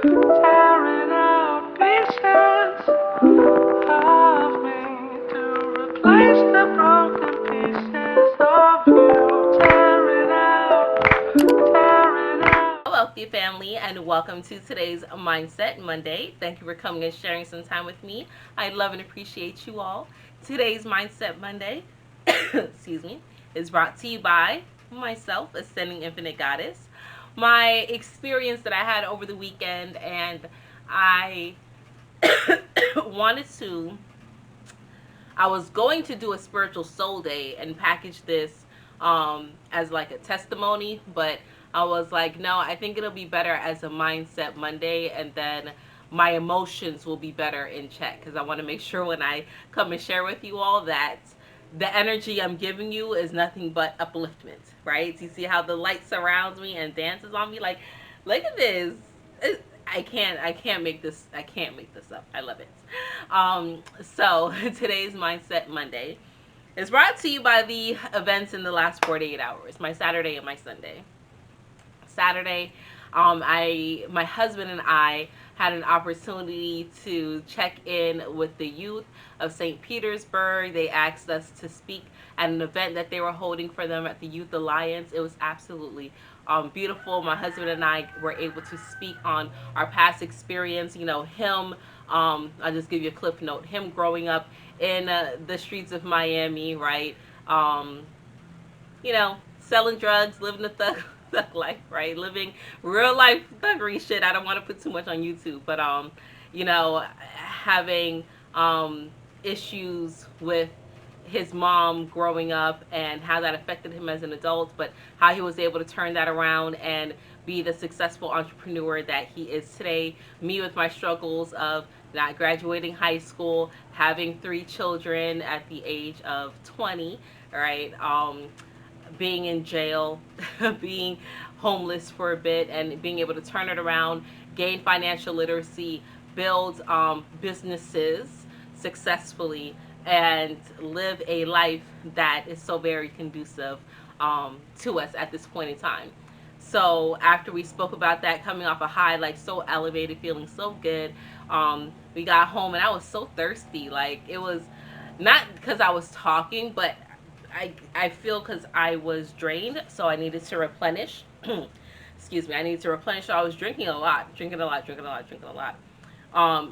tearing out pieces of me to replace the broken pieces of you. Tearing out. Hello, family, and welcome to today's Mindset Monday. Thank you for coming and sharing some time with me. I love and appreciate you all. Today's Mindset Monday, excuse me, is brought to you by myself, Ascending Infinite Goddess. My experience that I had over the weekend, and I wanted to I was going to do a spiritual soul day and package this as like a testimony, but I was like, no, I think it'll be better as a mindset Monday, and then my emotions will be better in check because I want to make sure when I come and share with you all that the energy I'm giving you is nothing but upliftment, right? You see how the light surrounds me and dances on me? Like, look at this. I can't make this up. I love it. So today's Mindset Monday is brought to you by the events in the last 48 hours, my Saturday and my Sunday. Saturday, my husband and I had an opportunity to check in with the youth of St. Petersburg. They asked us to speak at an event that they were holding for them at the Youth Alliance. It was absolutely beautiful. My husband and I were able to speak on our past experience. You know, him, I'll just give you a clip note, him growing up in the streets of Miami, right? You know, selling drugs, living the thug life, right? Living real life thuggery shit. I don't want to put too much on YouTube, but you know, having issues with his mom growing up and how that affected him as an adult, but how he was able to turn that around and be the successful entrepreneur that he is today. Me with my struggles of not graduating high school, having 3 children at the age of 20, right? Being in jail, being homeless for a bit, and being able to turn it around, gain financial literacy, build businesses successfully, and live a life that is so very conducive to us at this point in time. So after we spoke about that, coming off a high, like so elevated, feeling so good, we got home and I was so thirsty. Like it was not because I was talking, but I feel because I was drained, so I needed to replenish. Excuse me, I needed to replenish. So I was drinking a lot, drinking a lot, drinking a lot, drinking a lot.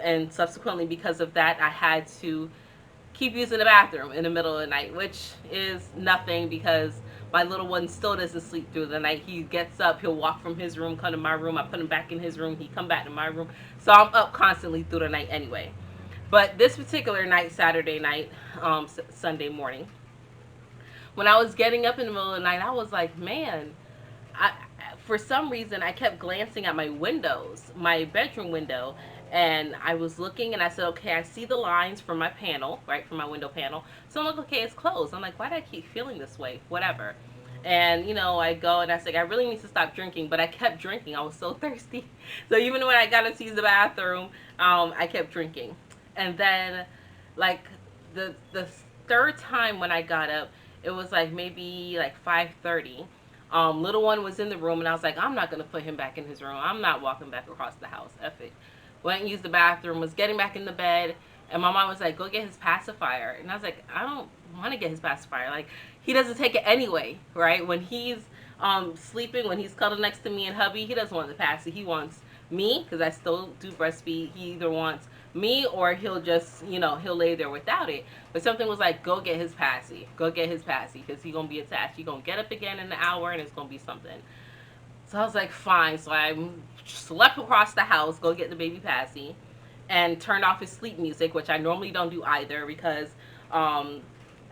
And subsequently, because of that, I had to keep using the bathroom in the middle of the night, which is nothing because my little one still doesn't sleep through the night. He gets up, he'll walk from his room, come to my room. I put him back in his room. He come back to my room. So I'm up constantly through the night anyway. But this particular night, Saturday night, Sunday morning, when I was getting up in the middle of the night, I was like, man, I, for some reason, I kept glancing at my windows, my bedroom window, and I was looking and I said, okay, I see the lines from my panel, right, from my window panel. So I'm like, okay, it's closed. I'm like, why do I keep feeling this way? Whatever. And, you know, I go and I say, I really need to stop drinking, but I kept drinking. I was so thirsty. So even when I got to use the bathroom, I kept drinking. And then, like, the third time when I got up, it was like maybe like 5:30. Little one was in the room, and I was like, I'm not gonna put him back in his room. I'm not walking back across the house. F it. Went and used the bathroom. Was getting back in the bed, and my mom was like, go get his pacifier. And I was like, I don't want to get his pacifier. Like he doesn't take it anyway, right? When he's sleeping, when he's cuddled next to me and hubby, he doesn't want the pacifier. He wants me because I still do breastfeed. He either wants me or he'll just, you know, he'll lay there without it. But something was like, go get his passy, go get his passy, because he's gonna be attached. He's gonna get up again in an hour and it's gonna be something. So I was like, fine. So I slept across the house, go get the baby passy, and turned off his sleep music, which I normally don't do either because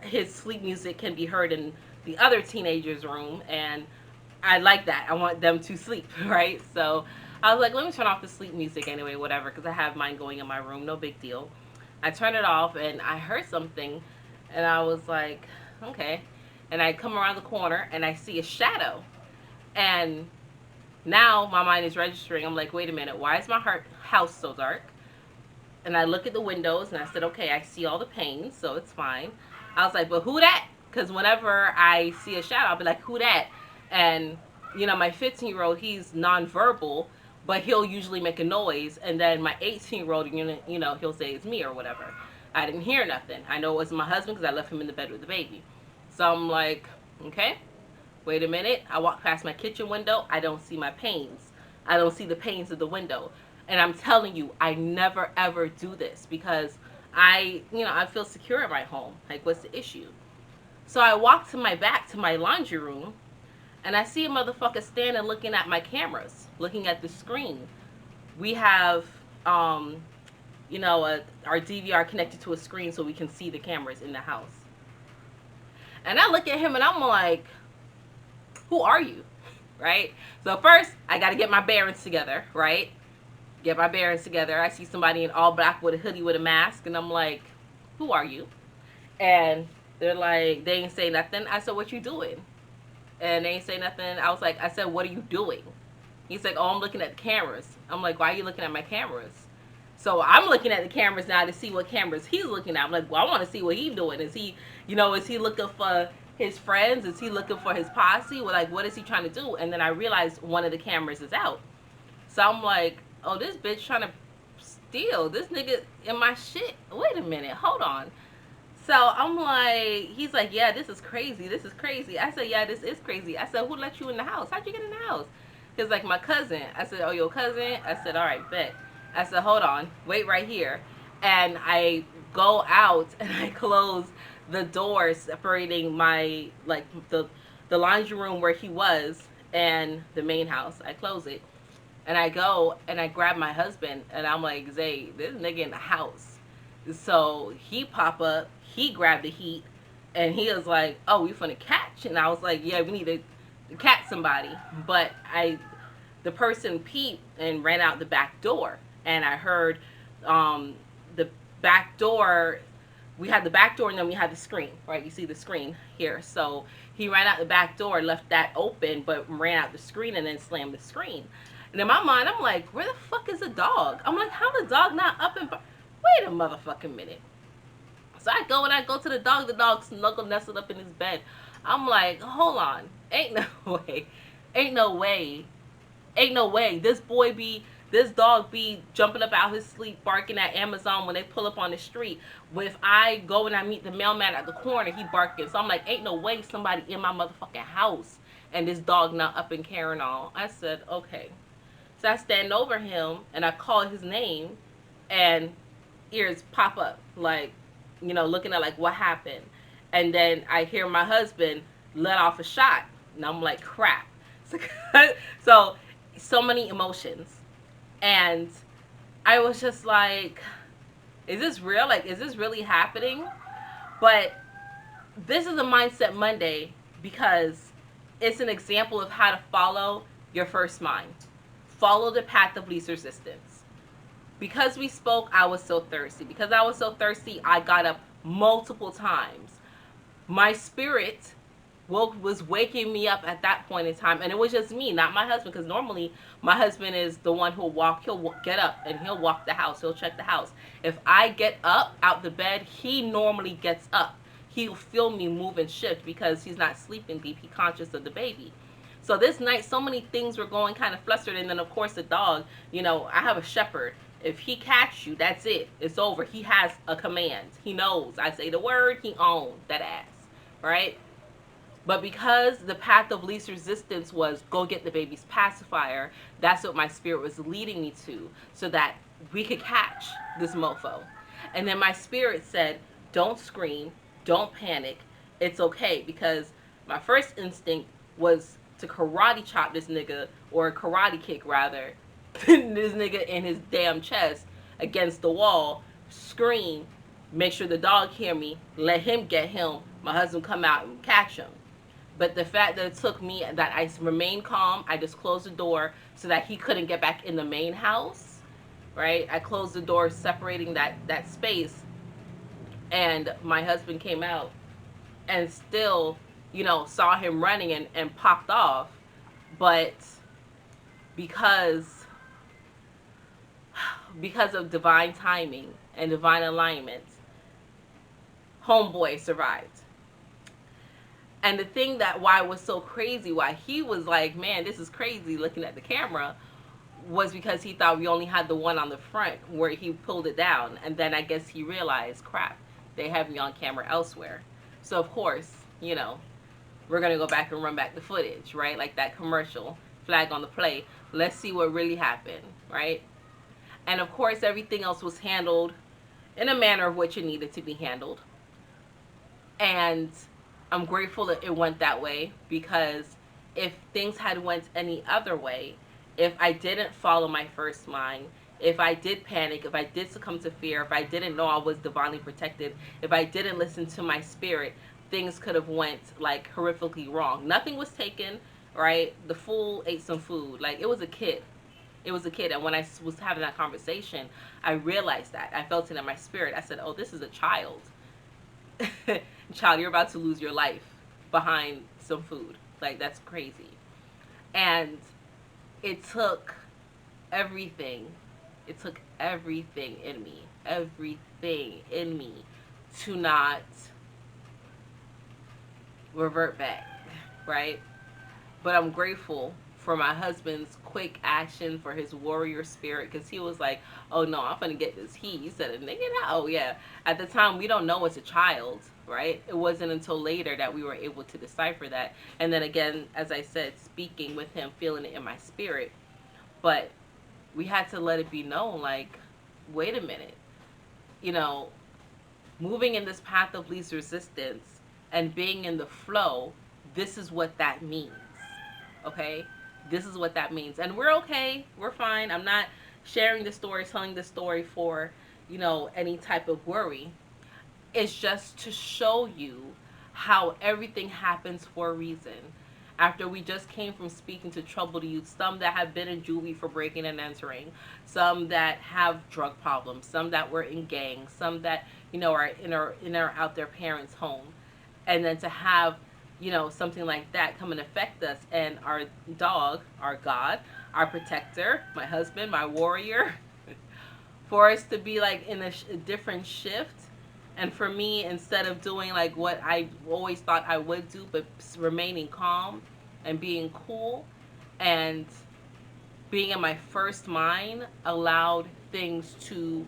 his sleep music can be heard in the other teenager's room, and I like that. I want them to sleep, right? So I was like, let me turn off the sleep music anyway, whatever, because I have mine going in my room, no big deal. I turned it off and I heard something, and I was like, okay. And I come around the corner and I see a shadow, and now my mind is registering. I'm like, wait a minute, why is my house so dark? And I look at the windows and I said, okay, I see all the panes, so it's fine. I was like, but who that? Because whenever I see a shadow, I'll be like, who that? And, you know, my 15-year-old, he's nonverbal, but he'll usually make a noise, and then my 18-year-old, he'll say it's me or whatever. I didn't hear nothing. I know it was my husband because I left him in the bed with the baby. So I'm like, okay, wait a minute. I walk past my kitchen window. I don't see my panes. I don't see the panes of the window. And I'm telling you, I never ever do this because I feel secure in my home. Like, what's the issue? So I walk to my back to my laundry room, and I see a motherfucker standing looking at my cameras, looking at the screen. We have, our DVR connected to a screen so we can see the cameras in the house. And I look at him and I'm like, who are you? Right? So first, I got to get my bearings together, right? Get my bearings together. I see somebody in all black with a hoodie with a mask, and I'm like, who are you? And they're like, they ain't say nothing. I said, what you doing? And they ain't say nothing. I said, what are you doing? He's like, oh, I'm looking at the cameras. I'm like, why are you looking at my cameras? So I'm looking at the cameras now to see what cameras he's looking at. I'm like, well, I want to see what he's doing. Is he looking for his friends? Is he looking for his posse? Well, like, what is he trying to do? And then I realized one of the cameras is out. So I'm like, oh, this bitch trying to steal. This nigga in my shit. Wait a minute. Hold on. So I'm like, he's like, yeah, this is crazy. This is crazy. I said, yeah, this is crazy. I said, who let you in the house? How'd you get in the house? He's like, my cousin. I said, oh, your cousin? I said, all right, bet. I said, hold on. Wait right here. And I go out and I close the door separating my, like, the laundry room where he was and the main house. I close it. And I go and I grab my husband and I'm like, Zay, this nigga in the house. So he pop up, he grabbed the heat, and he was like, oh, we finna catch. And I was like, yeah, we need to catch somebody. But the person peeped and ran out the back door. And I heard the back door, we had the back door and then we had the screen, right? You see the screen here. So he ran out the back door, left that open, but ran out the screen and then slammed the screen. And in my mind, I'm like, where the fuck is the dog? I'm like, how the dog not up and... Wait a motherfucking minute. So I go to the dog snuggle nestled up in his bed. I'm like, hold on. Ain't no way. Ain't no way. Ain't no way. This dog be jumping up out his sleep, barking at Amazon when they pull up on the street. But if I go and I meet the mailman at the corner, he barking. So I'm like, ain't no way somebody in my motherfucking house and this dog not up and carrying on. I said, okay. So I stand over him and I call his name and ears pop up, like, looking at like what happened. And then I hear my husband let off a shot. And I'm like, crap. So many emotions. And I was just like, is this real? Like, is this really happening? But this is a Mindset Monday because it's an example of how to follow your first mind. Follow the path of least resistance. Because we spoke, I was so thirsty. Because I was so thirsty, I got up multiple times. My spirit was waking me up at that point in time. And it was just me, not my husband. Because normally, my husband is the one who'll get up and he'll walk the house. He'll check the house. If I get up out the bed, he normally gets up. He'll feel me move and shift because he's not sleeping deep. He's conscious of the baby. So this night, so many things were going kind of flustered. And then, of course, the dog, I have a shepherd. If he catch you, that's it. It's over. He has a command. He knows. I say the word, he owns that ass. Right? But because the path of least resistance was go get the baby's pacifier, that's what my spirit was leading me to so that we could catch this mofo. And then my spirit said, don't scream. Don't panic. It's okay. Because my first instinct was to karate chop this nigga, or a karate kick rather, this nigga in his damn chest against the wall, scream, make sure the dog hear me, let him get him, my husband come out and catch him. But the fact that it took me, that I remained calm, I just closed the door so that he couldn't get back in the main house, right? I closed the door separating that space, and my husband came out and still, saw him running and popped off. But because of divine timing and divine alignment, homeboy survived. And the thing why it was so crazy, why he was like, man, this is crazy looking at the camera, was because he thought we only had the one on the front where he pulled it down. And then I guess he realized, crap, they have me on camera elsewhere. So, of course, we're going to go back and run back the footage, right? Like that commercial, flag on the play. Let's see what really happened, right? And of course, everything else was handled in a manner of which it needed to be handled. And I'm grateful that it went that way, because if things had went any other way, if I didn't follow my first mind, if I did panic, if I did succumb to fear, if I didn't know I was divinely protected, if I didn't listen to my spirit, things could have went like horrifically wrong. Nothing was taken, right? The fool ate some food. Like, it was a kid. It was a kid. And when I was having that conversation, I realized that. I felt it in my spirit. I said, oh, this is a child. Child, you're about to lose your life behind some food. Like, that's crazy. And it took everything. It took everything in me to not revert back, right? But I'm grateful for my husband's quick action, for his warrior spirit, because he was like, oh no, I'm gonna get this heat. He said, nigga, oh yeah. At the time, we don't know it's a child, right? It wasn't until later that we were able to decipher that. And then again, as I said, speaking with him, feeling it in my spirit. But we had to let it be known, like, wait a minute, you know, moving in this path of least resistance and being in the flow, this is what that means. Okay? This is what that means. And we're okay. We're fine. I'm not sharing the story, telling the story for, any type of worry. It's just to show you how everything happens for a reason. After we just came from speaking to troubled youth, some that have been in juvie for breaking and entering, some that have drug problems, some that were in gangs, some that are in or out their parents' home, and then to have something like that come and affect us, and our dog, our God, our protector, my husband, my warrior, for us to be like in a different shift. And for me, instead of doing like what I always thought I would do, but remaining calm and being cool and being in my first mind, allowed things to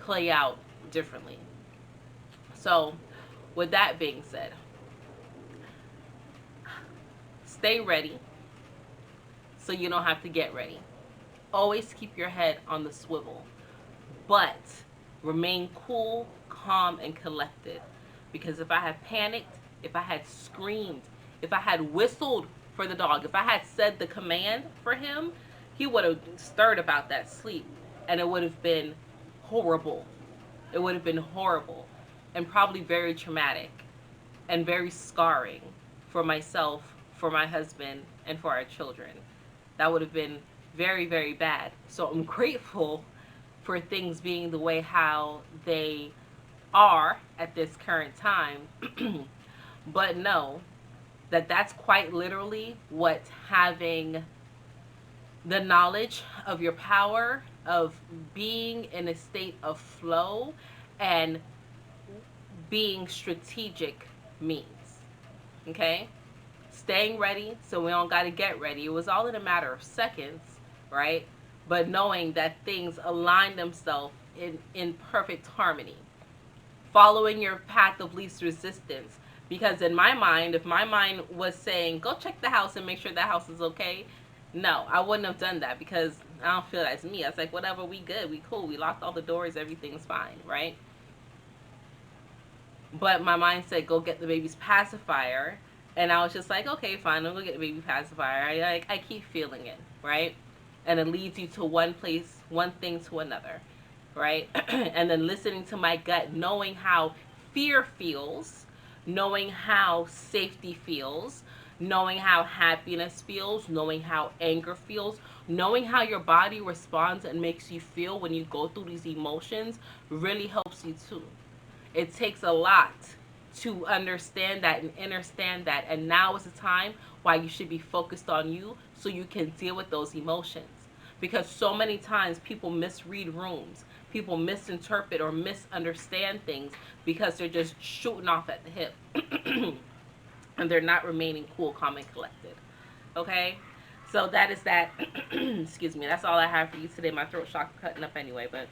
play out differently. So, with that being said, stay ready so you don't have to get ready. Always keep your head on the swivel, but remain cool, calm, and collected. Because if I had panicked, if I had screamed, if I had whistled for the dog, if I had said the command for him, he would have stirred about that sleep, and it would have been horrible. It would have been horrible and probably very traumatic and very scarring for myself, for my husband, and for our children. That would have been very, very bad. So I'm grateful for things being the way how they are at this current time. But know that that's quite literally what having the knowledge of your power, of being in a state of flow and being strategic means. Okay? Staying ready so we don't got to get ready. It was all in a matter of seconds, right? But knowing that things align themselves in perfect harmony. Following your path of least resistance. Because in my mind, if my mind was saying, go check the house and make sure the house is okay, no, I wouldn't have done that, because I don't feel that's me. I was like, whatever, we good, we cool, we locked all the doors, everything's fine, right? But my mind said, go get the baby's pacifier. And I was just like, okay, fine, I'm going to get the baby pacifier. I keep feeling it, right? And it leads you to one place, one thing to another, right? And then listening to my gut, knowing how fear feels, knowing how safety feels, knowing how happiness feels, knowing how anger feels, knowing how your body responds and makes you feel when you go through these emotions really helps you too. It takes a lot to understand that and understand that. And now is the time why you should be focused on you so you can deal with those emotions. Because so many times people misread rooms, people misinterpret or misunderstand things because they're just shooting off at the hip and they're not remaining cool, calm, and collected. Okay? So that is that. Excuse me. That's all I have for you today. My throat chakra cutting up anyway, but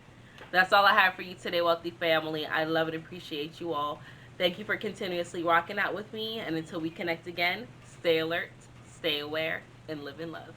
that's all I have for you today, wealthy family. I love and appreciate you all. Thank you for continuously rocking out with me. And until we connect again, stay alert, stay aware, and live in love.